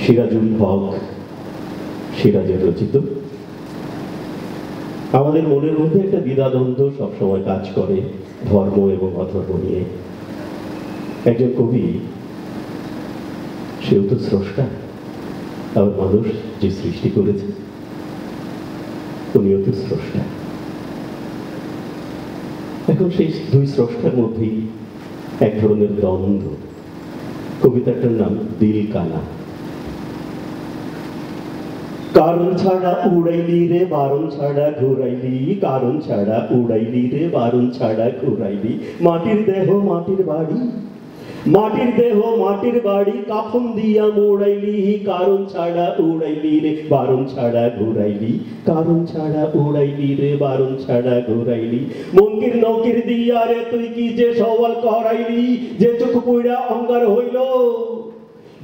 সিরাজুল হক সিরাজের রচিত। আমাদের মনের মধ্যে একটা দ্বিধাদ্বন্দ্ব সবসময় কাজ করে ধর্ম এবং অধর্ম নিয়ে। একজন কবি, সেও তো স্রষ্টা, আবার মানুষ যে সৃষ্টি করেছে উনিও তো স্রষ্টা। এখন সেই দুই স্রষ্টার মধ্যেই এক ধরনের দ্বন্দ্ব। কবিতাটার নাম দিল কানা। কারণ ছাড়া উড়াইলি রে বারণ ছাড়া ঘুরাইলি, কারণ ছাড়া উড়াইলি রে বারণ ছাড়া ঘুরাইলি। মাটির দেহ মাটির বাড়ি, মাটির দেহ মাটির বাড়ি, কাফন দিয়া মোড়াইলি, কারণ ছাড়া উড়াইলি রে বারণ ছাড়া ঘুরাইলি, কারণ ছাড়া উড়াইলি রে বারণ ছাড়া ঘুরাইলি। মঙ্গির নকির দিয়া রে তুই কি যে সওয়াল করাইলি, যে চোখ পুইড়া অঙ্গার হইল,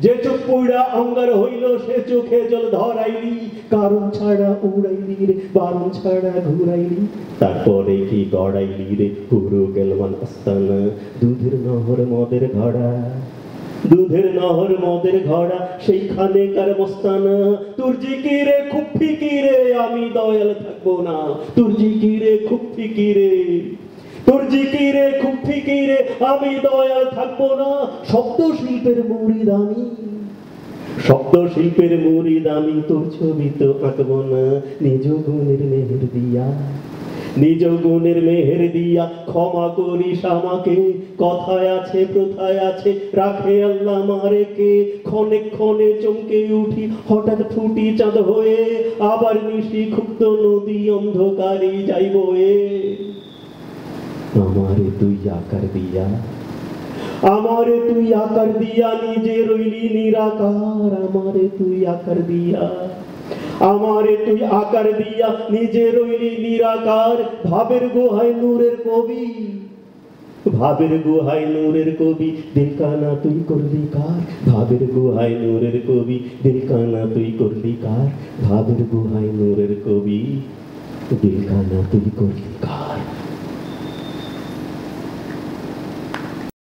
যে চোখ পুইড়া অঙ্গার হইল, সে চোখে জল ধরাইলি, কারণ ছাড়া উড়াইলি রে বারণ ছাড়া ঘুরাইলি। তারপরে কি গড়াইলি রে পুরো গেলমান আস্তানা, দুধের নহর মদের ঘড়া, দুধের নহর মদের ঘড়া, সেইখানে কার মস্তানা। তোর জিকিরে খুব ফিকিরে আমি দয়াল থাকবো না, তোর জিকিরে খুব ফিকিরে, তোর জিকিরে খুব ফিকিরে আমি দয়াল থাকবো না। শব্দ শিল্পের মুরিদ আমি, শব্দ শিল্পের মুরিদ আমি, তোর ছবি তো আঁকবো না। নিজ গুণের মেহের দিয়া, নিজ গুণের মেহের দিয়া ক্ষমা করিস আমাকে। কথায় আছে প্রথায় আছে রাখে আল্লাহ মারে কে, ক্ষণে ক্ষণে চমকে উঠি হঠাৎ ফুটি চাঁদ হয়ে, আবার নিশি ক্ষুব্ধ নদী অন্ধকারে যাইব এ। আমারে তুই আকার দিয়া, আমারে তুই আকার দিয়া নিজে রইলি নিরাকার, আমারে তুই আকার দিয়া, আমারে তুই আকার দিয়া নিজে রইলি নিরাকার। ভাবের গুহায় নূরের কবি, ভাবের গুহায় নূরের কবি, দিল কানা তুই করলি কার, ভাবের গুহায় নূরের কবি, দিল কানা তুই করলি কার, ভাবের গুহায় নূরের কবি, দিল কানা তুই করলি কার।